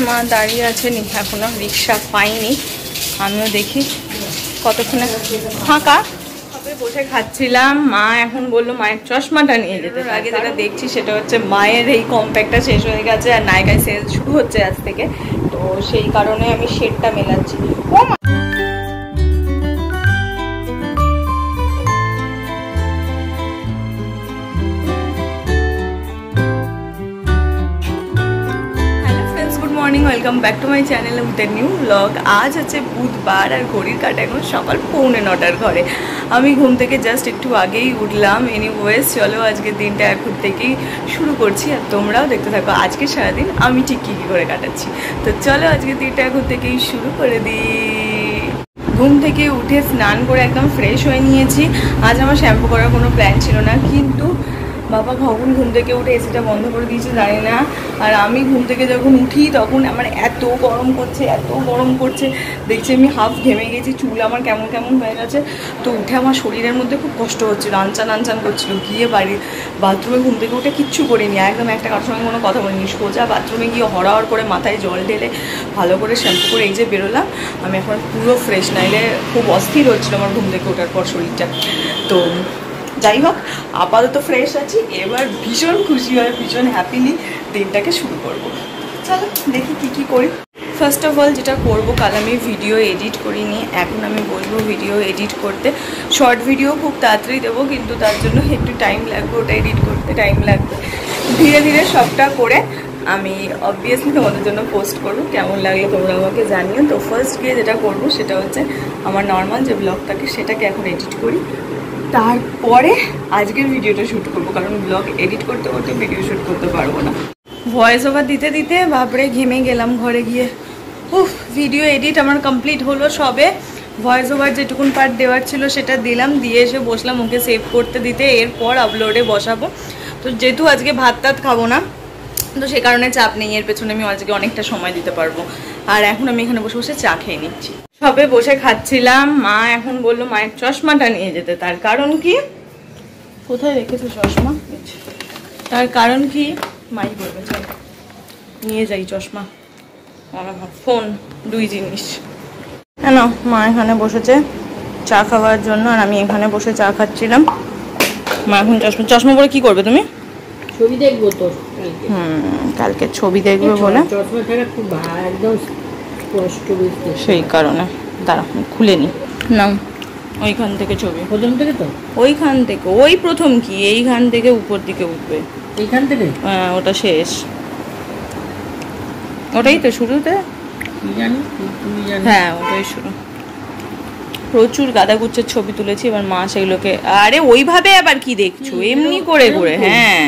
মা দাঁড়িয়ে আছে নি, এখনো রিক্সা পাইনি। আমিও দেখি কতক্ষণে ফাঁকা। সবে বসে খাচ্ছিলাম, মা এখন বললো মায়ের চশমাটা নিয়ে যেতে। আগে যেটা দেখছি সেটা হচ্ছে মায়ের এই কম্প্যাক্টটা শেষ হয়ে গেছে আর নায়িকায় সেল শুরু হচ্ছে আজ থেকে, তো সেই কারণে আমি শেডটা মেলাচ্ছি। ও মা, welcome back to my channel with a new blog. আজ হচ্ছে বুধবার আর ঘড়ির কাটা এখন সকাল 9:45 ঘরে। আমি ঘুম থেকে জাস্ট একটু আগেই উঠলাম। এনিওয়েজ চলো আজকের দিনটা এখন থেকেই শুরু করছি আর তোমরাও দেখতে থাকো আজকে সারাদিন আমি ঠিক কী কী করে কাটাচ্ছি। তো চলো আজকের দিনটা এখন থেকেই শুরু করে দিই। ঘুম থেকে উঠে স্নান করে একদম ফ্রেশ হয়ে নিয়েছি। আজ আমার শ্যাম্পু করার কোনো প্ল্যান ছিল না, কিন্তু বাবা কখন ঘুম থেকে উঠে এসিটা বন্ধ করে দিয়েছে জানি না। আর আমি ঘুম থেকে যখন উঠি তখন আমার এত গরম করছে, দেখছি আমি হাফ ঘেমে গেছি, চুল আমার কেমন কেমন হয়ে গেছে। তো উঠে আমার শরীরের মধ্যে খুব কষ্ট হচ্ছিল, আনচান করছিল। গিয়ে বাথরুমে ঘুম থেকে উঠে কিচ্ছু করিনি, একদম একটা কারোর সঙ্গে কোনো কথা বলিনি। সোজা বাথরুমে গিয়ে হড়াহড় করে মাথায় জল ঢেলে ভালো করে শ্যাম্পু করে এই যে বেরোলাম। আমি এখন পুরো ফ্রেশ, নাইলে খুব অস্থির হচ্ছিলো আমার ঘুম থেকে ওঠার পর শরীরটা। তো যাই হোক, আপাতত ফ্রেশ আছি। এবার ভীষণ খুশি হয়, ভীষণ হ্যাপিলি দিনটাকে শুরু করবো। চলো দেখি কী করি। ফার্স্ট অফ অল যেটা করবো, কাল আমি ভিডিও এডিট করিনি, এখন আমি বলবো ভিডিও এডিট করতে। শর্ট ভিডিও খুব তাড়াতাড়ি দেবো, কিন্তু তার জন্য একটু টাইম লাগবে, ওটা এডিট করতে টাইম লাগবে। ধীরে ধীরে সবটা করে আমি অবভিয়াসলি তোমাদের জন্য পোস্ট করবো। কেমন লাগলো তোমরা আমাকে জানিও। তো ফার্স্ট গিয়ে যেটা করবো সেটা হচ্ছে আমার নর্মাল যে ব্লগ থাকে সেটাকে এখন এডিট করি, তারপরে আজকের ভিডিওটা শ্যুট করবো, কারণ ব্লগ এডিট করতে করতে ভিডিও শ্যুট করতে পারবো না। ভয়েস ওভার দিতে দিতে বাপরে ঘেমে গেলাম ঘরে গিয়ে। ভিডিও এডিট আমার কমপ্লিট হলো সবে। ভয়েস ওভার যেটুকুন পার্ট দেওয়ার ছিল সেটা দিলাম, দিয়ে এসে বসলাম ওকে সেভ করতে দিতে, এরপর আপলোডে বসাবো। তো যেহেতু আজকে ভাত টাত খাবো না, তো সে কারণে চাপ নেই, এর পেছনে আমি আজকে অনেকটা সময় দিতে পারবো। আর এখন আমি এখানে বসে বসে চা খেয়ে নিচ্ছি। সবে বসে খাচ্ছিলাম, মা এখন বললো মায়ের চশমাটা নিয়ে যেতে। তার কারণ কি, কোথায় রেখেছে চশমা, তার কারণ কি মাই বলবে, চল নিয়ে যাই চশমা ফোন, দুই জিনিস। কেন মা এখানে বসেছে চা খাওয়ার জন্য, আর আমি এখানে বসে চা খাচ্ছিলাম। মা এখন চশমা পরে কি করবে তুমি? ছবি দেখবো তো। কালকে ছবি দেখবে বলে সেই কারণে। দাঁড়া খুলে নি, নাও ওইখান থেকে ছবি। প্রথম থেকে তো ওইখান থেকে, ওই প্রথম কি এইখান থেকে উপর দিকে উঠবে, এইখান থেকে। হ্যাঁ ওটা শেষ, ওটাই তো শুরুতে। হ্যাঁ ওটাই শুরু। প্রচুর গাদাগুচ্ছের ছবি তুলেছি, এবার মা সেগুলোকে, আরে ওইভাবে আবার কি দেখছো, এমনি করে করে। হ্যাঁ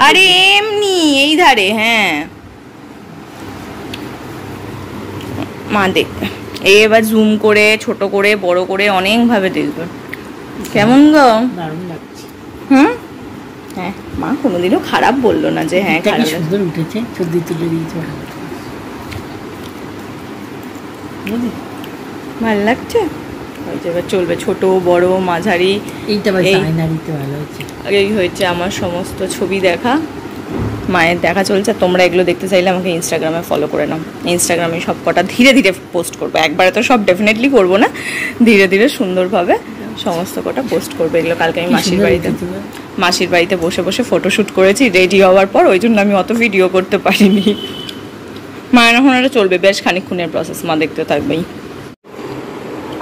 আরে এমনি এই ধারে, হ্যাঁ মা দেখবে। এবার জুম করে, ছোট করে, বড় করে, অনেক ভাবে দেখবে। কেমন গো? হ্যাঁ মা কোনোদিনও খারাপ বললো না যে হ্যাঁ খারাপ উঠেছে, ছবি তুলে দিয়েছে, ভালো লাগছে। এবার চলবে ছোট বড় মাঝারি, এই হয়েছে আমার সমস্ত ছবি দেখা, মায়ের দেখা চলছে। তোমরা এগুলো দেখতে চাইলে আমাকে ইনস্টাগ্রামে ফলো করে নাও। ইনস্টাগ্রামে সব কটা ধীরে ধীরে পোস্ট করবো, একবারে তো সব ডেফিনেটলি করবো না, ধীরে ধীরে সুন্দরভাবে সমস্ত কটা পোস্ট করবো। এগুলো কালকে আমি মাসির বাড়িতে বসে বসে ফটোশ্যুট করেছি রেডি হওয়ার পর, ওই জন্য আমি অত ভিডিও করতে পারিনি। মায়ের এখন এটা চলবে বেশ খানিকক্ষণের প্রসেস, মা দেখতে থাকবেই।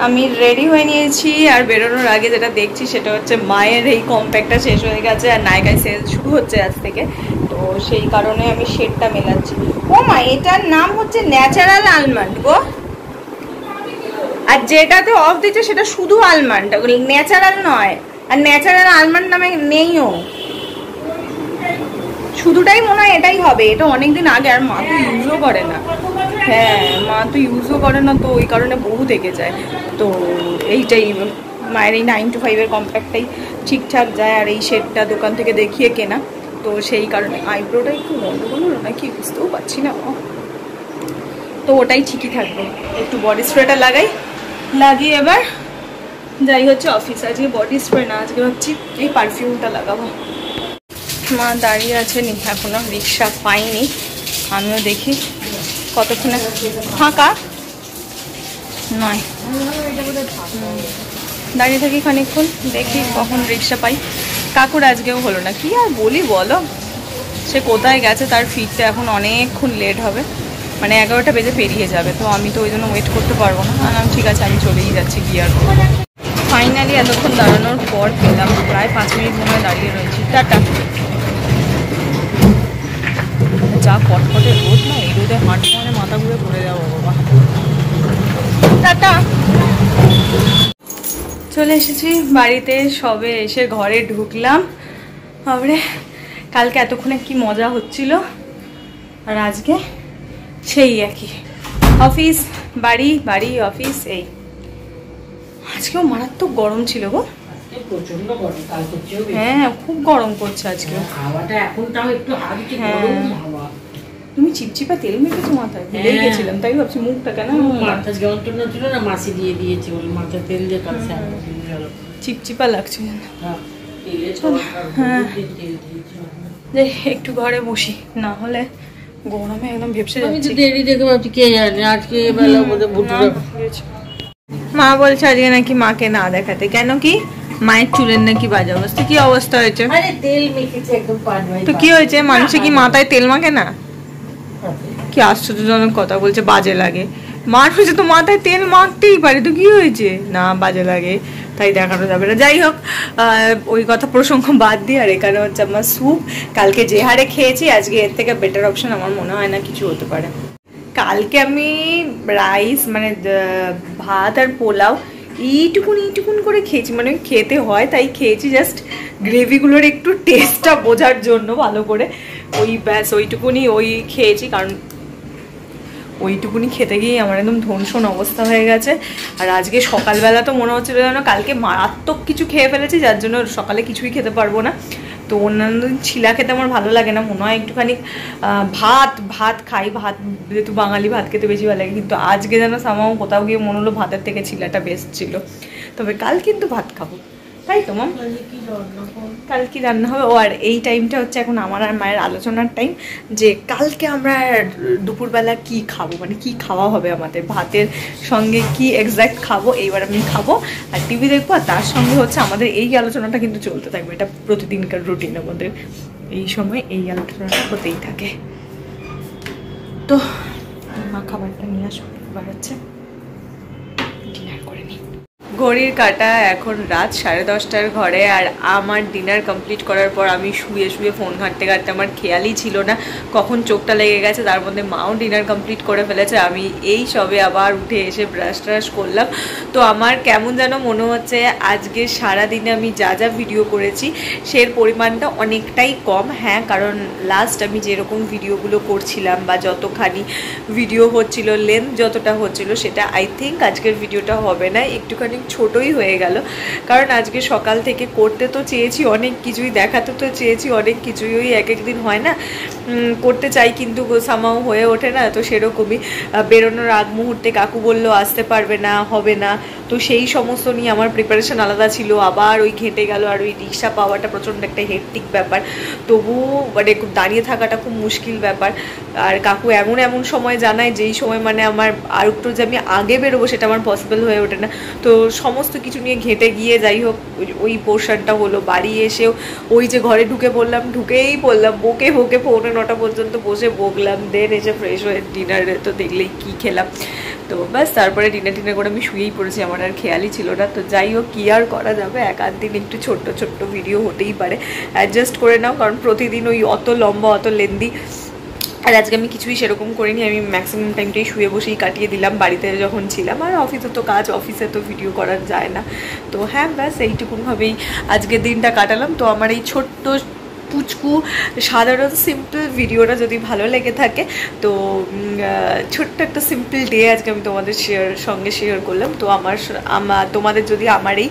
আমি রেডি হয়ে নিয়েছি, আর বেরোনোর আগে যেটা দেখছি সেটা হচ্ছে মায়ের এই কম্প্যাক্টটা শেষ হয়ে গেছে আর নায়িকায় সেল শুরু হচ্ছে আজ থেকে, তো সেই কারণে আমি শেডটা মেলাচ্ছি। ও মা, এটার নাম হচ্ছে ন্যাচারাল আলমন্ড গো, আর যেটাতে অফ দিচ্ছে সেটা শুধু আলমন্ড, ন্যাচারাল নয়। আর ন্যাচারাল আলমন্ড নামে নেইও, শুধুটাই মনে হয় এটাই হবে। এটা অনেকদিন আগে, আর মা তো ইউজও করে না। হ্যাঁ মা তো ইউজও করে না, তো ওই কারণে বহু থেকে যায়। তো এইটাই মায়ের এই 9 to 5 কম্প্যাক্টটাই ঠিকঠাক যায়, আর এই শেডটা দোকান থেকে দেখিয়ে কেনা, তো সেই কারণে। আইব্রোটা একটু গন্ডগোল হলো নাকি বুঝতেও পারছি না, তো ওটাই ঠিকই থাকবে। একটু বডি স্প্রেটা লাগিয়ে এবার যাই হচ্ছে অফিস। আজকে বডি স্প্রে না, আজকে ভাবছি এই পারফিউমটা লাগাবো। মা দাঁড়িয়ে আছে নি, এখনো রিক্সা পাইনি। আমিও দেখি কতক্ষণে ফাঁকা নয়, দাঁড়িয়ে থাকি খানিকক্ষণ, দেখি কখন রিক্সা পাই। কাকুর আজকেও হলো না, কি আর বলি বলো, সে কোথায় গেছে, তার ফিরতে এখন অনেকক্ষণ লেট হবে, মানে 11টা বেজে পেরিয়ে যাবে। তো আমি তো ওই জন্য ওয়েট করতে পারবো না, আর ঠিক আছে আমি চলেই যাচ্ছি কি আর করবো। ফাইনালি এতক্ষণ দাঁড়ানোর পর পেলাম, প্রায় 5 মিনিট মনে হয় দাঁড়িয়ে রয়েছি। টাটা। যা কটকটে রোদ না, এই রোদে হাঁটতে মানে মাথা ঘুরে পড়ে যাবো বাবা। টাটা। চলে এসেছি বাড়িতে, সবে এসে ঘরে ঢুকলাম। তারপরে কালকে এতক্ষণে কি মজা হচ্ছিল, আর আজকে সেই একই, অফিস বাড়ি বাড়ি অফিস। এই আজকেও মারাত্মক গরম ছিল গো, প্রচন্ড গরম, কালকে চেয়েও বেশি। হ্যাঁ খুব গরম করছে আজকে। হাওয়াটা এখন তাও একটু হালকা গরম হাওয়া। তুমি চিপচিপা তেল মেখেছো মাথায়? ভুলেই গেছিলাম, তাই ভাবছি মুখটা কেন। মাথা যন্ত্রণা ছিল না, মাসি দিয়ে দিয়েছে, ওই মাথা তেল দিয়ে কাল চিপচিপা লাগছে। হ্যাঁ, একটু ঘরে বসি, না হলে গরমে একদম ভেপসে যাচ্ছি। দেরি দেখে ভাবছি কে জানে আজকে বেলা বোধহয় ভুটুরা। মা বলছে আজকে নাকি মাকে না দেখাতে, কেন কি মায়ের চুলের নাকি বাজে অবস্থা। কি অবস্থা হয়েছে? আরে তেল মেখেছে একদম পানবাই। তো কি হয়েছে, মানুষে কি মাথায় তেল মাখে না? কি আশ্চর্যজনক কথা বলছে, বাজে লাগে। মানুষ তো মাথায় তেল মাখতেই পারে, তো কি হয়েছে? না বাজে লাগে তাই দেখানো যাবে না। যাই হোক, ওই কথা প্রসঙ্গ বাদ দিয়ে, আর এখানে হচ্ছে আমার স্যুপ। কালকে যে হারে খেয়েছি, আজকে এর থেকে বেটার অপশন আমার মনে হয় না কিছু হতে পারে। কালকে আমি রাইস মানে ভাত আর পোলাও এইটুকুন করে খেয়েছি, মানে খেতে হয় তাই খেয়েছি, জাস্ট গ্রেভিগুলোর একটু টেস্টটা বোঝার জন্য ভালো করে। ওই ব্যাস ওইটুকুনি খেয়েছি, কারণ ওইটুকুনি খেতে গিয়ে আমার একদম ধনসন অবস্থা হয়ে গেছে। আর আজকে সকালবেলা তো মনে হচ্ছিল যেন কালকে মারাত্মক কিছু খেয়ে ফেলেছি, যার জন্য সকালে কিছুই খেতে পারবো না। তো অন্যান্য দিন ছিলা খেতে আমার ভালো লাগে না, মনে হয় একটুখানি ভাত খাই, ভাত যেহেতু বাঙালি ভাত খেতে বেশি ভালো লাগে। কিন্তু আজকে যেন সামাও কোথাও গিয়ে মনে হলো ভাতের থেকে ছিলাটা বেস্ট ছিল। তবে কাল কিন্তু ভাত খাবো, তাই তো মাম? কাল কি রান্না হবে? ও আর এই টাইমটা হচ্ছে এখন আমার আর মায়ের আলোচনার টাইম, যে কালকে আমরা দুপুরবেলা কি খাবো, মানে কি খাওয়া হবে আমাদের, ভাতের সঙ্গে কি এক্স্যাক্ট খাবো এইবার আমি খাবো, আর টিভি দেখবো, আর তার সঙ্গে হচ্ছে আমাদের এই আলোচনাটা কিন্তু চলতে থাকবে। এটা প্রতিদিনকার রুটিন আমাদের, এই সময় এই আলোচনাটা হতেই থাকে। তো মা খাবারটা নিয়ে আসো, এবার হচ্ছে ডিনার করে নিই। ঘড়ির কাঁটা এখন রাত 10:30 ঘরে, আর আমার ডিনার কমপ্লিট করার পর আমি শুয়ে ফোন ঘাঁটতে আমার খেয়ালই ছিল না কখন চোখটা লেগে গেছে। তার মধ্যে মাও ডিনার কমপ্লিট করে ফেলেছে, আমি এই সবে আবার উঠে এসে ব্রাশ ট্রাশ করলাম। তো আমার কেমন যেন মনে হচ্ছে আজকে সারাদিনে আমি যা যা ভিডিও করেছি সের পরিমাণটা অনেকটাই কম। হ্যাঁ, কারণ লাস্ট আমি যেরকম ভিডিওগুলো করছিলাম বা যতখানি ভিডিও হচ্ছিল, লেন্থ যতটা হচ্ছিল, সেটা আই থিঙ্ক আজকের ভিডিওটা হবে না, একটুখানি ছোটই হয়ে গেল। কারণ আজকে সকাল থেকে করতে তো চেয়েছি অনেক কিছুই, দেখাতে তো চেয়েছি অনেক কিছুই, ওই এক একদিন হয় না করতে চাই কিন্তু সামাও হয়ে ওঠে না। তো সেরকমই বেরোনোর আগ মুহূর্তে কাকু বললো আসতে পারবে না, হবে না, তো সেই সমস্ত নিয়ে আমার প্রিপারেশন আলাদা ছিল। আবার ওই ঘেঁটে গেল, আর ওই রিক্সা পাওয়াটা প্রচণ্ড একটা হেক্টিক ব্যাপার, তবু মানে দাঁড়িয়ে থাকাটা খুব মুশকিল ব্যাপার। আর কাকু এমন সময় জানায় যেই সময় মানে আমার আর একটু যে আমি আগে বেরোবো সেটা আমার পসিবল হয়ে ওঠে না। তো সমস্ত কিছু নিয়ে ঘেঁটে গিয়ে যাই হোক ওই পোর্শনটা হলো। বাড়ি এসেও ওই যে ঘরে ঢুকেই পড়লাম বকে 9:45 পর্যন্ত বসে বকলাম, দেন এসে ফ্রেশ হয়ে ডিনারে তো দেখলেই কী খেলাম। তো ব্যাস তারপরে ডিনার করে আমি শুয়েই পড়েছি, আমার আর খেয়ালই ছিল না। তো যাই হোক, কী আর করা যাবে, এক আধ দিন একটু ছোট্ট ভিডিও হতেই পারে, অ্যাডজাস্ট করে নাও, কারণ প্রতিদিন ওই অত লম্বা অত লেন্দি। আর আজকে আমি কিছুই সেরকম করিনি, আমি ম্যাক্সিমাম টাইমটাই শুয়ে বসেই কাটিয়ে দিলাম বাড়িতে যখন ছিলাম। আর অফিসে তো কাজ, অফিসে তো ভিডিও করা যায় না। তো হ্যাঁ, ব্যাস এইটুকুনভাবেই আজকের দিনটা কাটালাম। তো আমার এই ছোট্ট পুচকু সাধারণ সিম্পল ভিডিওটা যদি ভালো লেগে থাকে, তো ছোট্ট একটা সিম্পল ডে আজকে আমি তোমাদের সঙ্গে শেয়ার করলাম। তো তোমাদের যদি আমার এই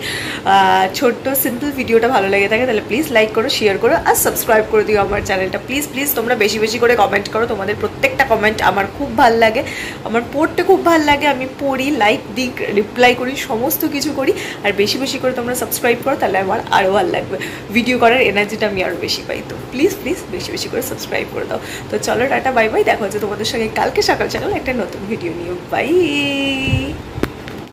ছোট্ট সিম্পল ভিডিওটা ভালো লেগে থাকে, তাহলে প্লিজ লাইক করো, শেয়ার করো, আর সাবস্ক্রাইব করে দিও আমার চ্যানেলটা। প্লিজ তোমরা বেশি করে কমেন্ট করো, তোমাদের প্রত্যেকটা কমেন্ট আমার খুব ভালো লাগে, আমার পড়তে খুব ভালো লাগে। আমি পড়ি, লাইক দিই, রিপ্লাই করি, সমস্ত কিছু করি। আর বেশি করে তোমরা সাবস্ক্রাইব করো, তাহলে আমার আরও ভালো লাগবে, ভিডিও করার এনার্জিটা আমি আরও বেশি পাই। পাই। তো প্লিজ প্লিজ বেশি বেশি করে সাবস্ক্রাইব করে দাও। তো চলো টাটা বাই বাই, দেখা হচ্ছে তোমাদের সঙ্গে কালকে সকাল সকাল একটা নতুন ভিডিও নিয়ে। বাই।